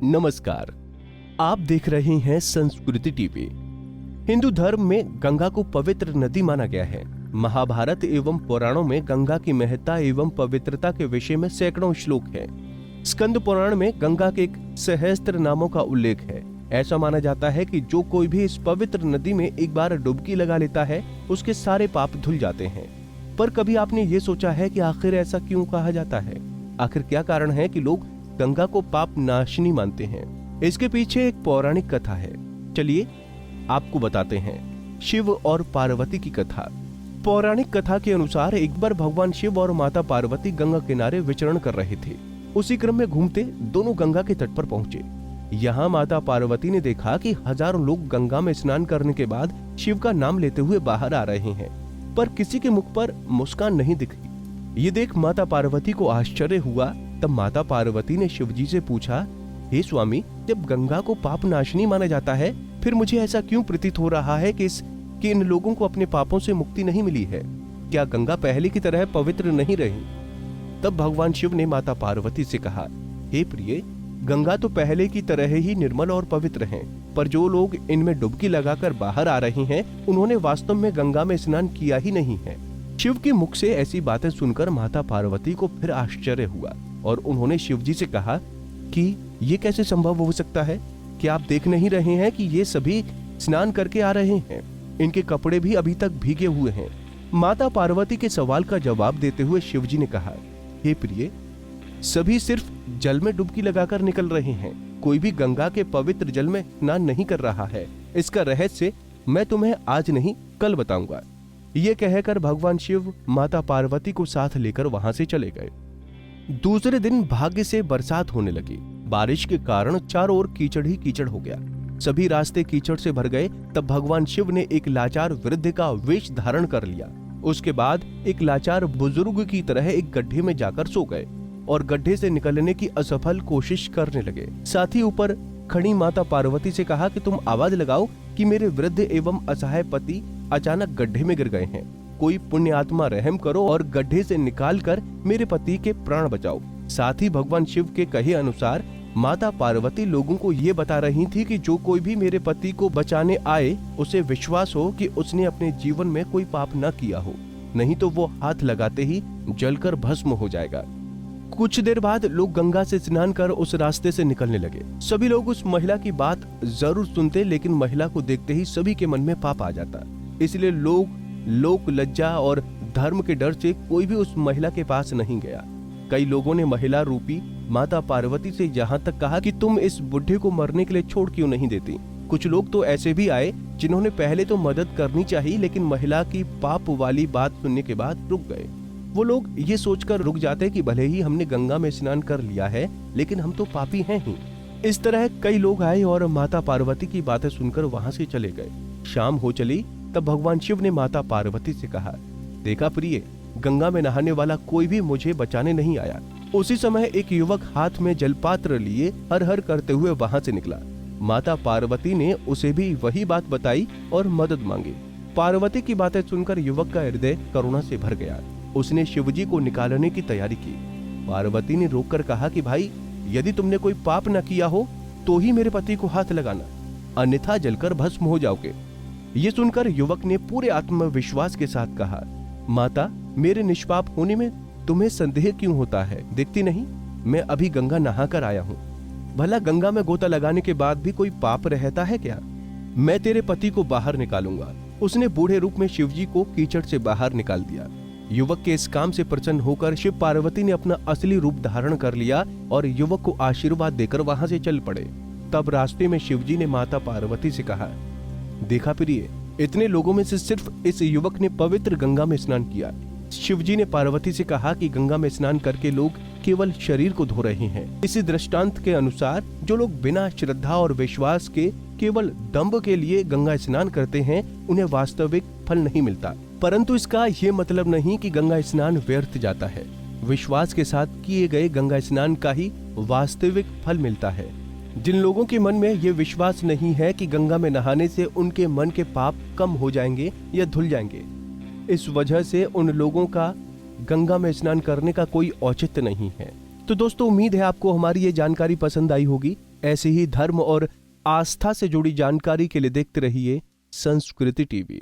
नमस्कार। आप देख रहे हैं संस्कृति टीवी। हिंदू धर्म में गंगा को पवित्र नदी माना गया है। महाभारत एवं पुराणों में गंगा की महत्ता एवं पवित्रता के विषय में सैकड़ों श्लोक हैं। स्कंद पुराण में गंगा के एक सहस्त्र नामों का उल्लेख है। ऐसा माना जाता है कि जो कोई भी इस पवित्र नदी में एक बार डुबकी लगा लेता है, उसके सारे पाप धुल जाते हैं। पर कभी आपने ये सोचा है कि आखिर ऐसा क्यों कहा जाता है? आखिर क्या कारण है कि लोग गंगा को पाप नाशिनी मानते हैं? इसके पीछे एक पौराणिक कथा है। चलिए आपको बताते हैं। शिव और पार्वती की कथा। पौराणिक कथा के अनुसार एक बार भगवान शिव और माता पार्वती गंगा किनारे विचरण कर रहे थे। उसी क्रम में घूमते दोनों गंगा के तट पर पहुंचे। यहाँ माता पार्वती ने देखा कि हजारों लोग गंगा में स्नान करने के बाद शिव का नाम लेते हुए बाहर आ रहे हैं, पर किसी के मुख पर मुस्कान नहीं दिखी। ये देख माता पार्वती को आश्चर्य हुआ। तब माता पार्वती ने शिवजी से पूछा, हे स्वामी, जब गंगा को पाप नाशिनी माना जाता है, फिर मुझे ऐसा क्यों प्रतीत हो रहा है कि इन लोगों को अपने पापों से मुक्ति नहीं मिली है? क्या गंगा पहले की तरह पवित्र नहीं रही? तब भगवान शिव ने माता पार्वती से कहा, हे प्रिय, गंगा तो पहले की तरह ही निर्मल और पवित्र हैं, पर जो लोग इनमें डुबकी लगाकर बाहर आ रहे हैं, उन्होंने वास्तव में गंगा में स्नान किया ही नहीं है। शिव के मुख से ऐसी बातें सुनकर माता पार्वती को फिर आश्चर्य हुआ और उन्होंने शिवजी से कहा कि ये कैसे संभव हो सकता है? क्या आप देख नहीं रहे हैं कि ये सभी स्नान करके आ रहे हैं? इनके कपड़े भी अभी तक भीगे हुए हैं। माता पार्वती के सवाल का जवाब देते हुए शिवजी ने कहा, हे प्रिय, सभी सिर्फ जल में डुबकी लगाकर निकल रहे हैं। कोई भी गंगा के पवित्र जल में स्नान नहीं कर रहा है। इसका रहस्य मैं तुम्हें आज नहीं कल बताऊंगा। ये कहकर भगवान शिव माता पार्वती को साथ लेकर वहां से चले गए। दूसरे दिन भाग्य से बरसात होने लगी। बारिश के कारण चारों ओर कीचड़ ही कीचड़ हो गया। सभी रास्ते कीचड़ से भर गए। तब भगवान शिव ने एक लाचार वृद्ध का वेश धारण कर लिया। उसके बाद एक लाचार बुजुर्ग की तरह एक गड्ढे में जाकर सो गए और गड्ढे से निकलने की असफल कोशिश करने लगे। साथ ही ऊपर खड़ी माता पार्वती से कहा कि तुम आवाज लगाओ कि मेरे वृद्ध एवं असहाय पति अचानक गड्ढे में गिर गए हैं। कोई पुण्य आत्मा रहम करो और गड्ढे से निकालकर मेरे पति के प्राण बचाओ। साथ ही भगवान शिव के कहे अनुसार माता पार्वती लोगों को ये बता रही थी कि जो कोई भी मेरे पति को बचाने आए, उसे विश्वास हो कि उसने अपने जीवन में कोई पाप न किया हो, नहीं तो वो हाथ लगाते ही जलकर भस्म हो जाएगा। कुछ देर बाद लोग गंगा से स्नान कर उस रास्ते से निकलने लगे। सभी लोग उस महिला की बात जरूर सुनते, लेकिन महिला को देखते ही सभी के मन में पाप आ जाता। इसलिए लोक लज्जा और धर्म के डर से कोई भी उस महिला के पास नहीं गया। कई लोगों ने महिला रूपी माता पार्वती से यहाँ तक कहा कि तुम इस बुढ़े को मरने के लिए छोड़ क्यों नहीं देती। कुछ लोग तो ऐसे भी आए जिन्होंने पहले तो मदद करनी चाहिए, लेकिन महिला की पाप वाली बात सुनने के बाद रुक गए। वो लोग ये सोचकर रुक जाते कि भले ही हमने गंगा में स्नान कर लिया है, लेकिन हम तो पापी हैं ही। इस तरह कई लोग आए और माता पार्वती की बातें सुनकर वहां से चले गए। शाम हो चली। तब भगवान शिव ने माता पार्वती से कहा, देखा प्रिय, गंगा में नहाने वाला कोई भी मुझे बचाने नहीं आया। उसी समय एक युवक हाथ में जलपात्र लिए हर हर करते हुए वहां से निकला। माता पार्वती ने उसे भी वही बात बताई और मदद मांगी। पार्वती की बातें सुनकर युवक का हृदय करुणा से भर गया। उसने शिवजी को निकालने की तैयारी की। पार्वती ने रोककर कहा कि भाई, यदि तुमने कोई पाप न किया हो तो ही मेरे पति को हाथ लगाना, अन्यथा जलकर भस्म हो जाओगे। ये सुनकर युवक ने पूरे आत्मविश्वास के साथ कहा, माता, मेरे निष्पाप होने में तुम्हें संदेह क्यों होता है? देखती नहीं, मैं अभी गंगा नहा कर आया हूँ। भला गंगा में गोता लगाने के बाद भी कोई पाप रहता है क्या? मैं तेरे पति को बाहर निकालूंगा। उसने बूढ़े रूप में शिवजी को कीचड़ से बाहर निकाल दिया। युवक के इस काम से प्रसन्न होकर शिव पार्वती ने अपना असली रूप धारण कर लिया और युवक को आशीर्वाद देकर वहां से चल पड़े। तब रास्ते में शिवजी ने माता पार्वती से कहा, देखा प्रिय, इतने लोगों में से सिर्फ इस युवक ने पवित्र गंगा में स्नान किया। शिवजी ने पार्वती से कहा कि गंगा में स्नान करके लोग केवल शरीर को धो रहे हैं। इसी दृष्टांत के अनुसार जो लोग बिना श्रद्धा और विश्वास के केवल दंभ के लिए गंगा स्नान करते हैं, उन्हें वास्तविक फल नहीं मिलता। परंतु इसका ये मतलब नहीं कि गंगा स्नान व्यर्थ जाता है। विश्वास के साथ किए गए गंगा स्नान का ही वास्तविक फल मिलता है। जिन लोगों के मन में ये विश्वास नहीं है कि गंगा में नहाने से उनके मन के पाप कम हो जाएंगे या धुल जाएंगे, इस वजह से उन लोगों का गंगा में स्नान करने का कोई औचित्य नहीं है। तो दोस्तों उम्मीद है आपको हमारी ये जानकारी पसंद आई होगी। ऐसे ही धर्म और आस्था से जुड़ी जानकारी के लिए देखते रहिए संस्कृति टीवी।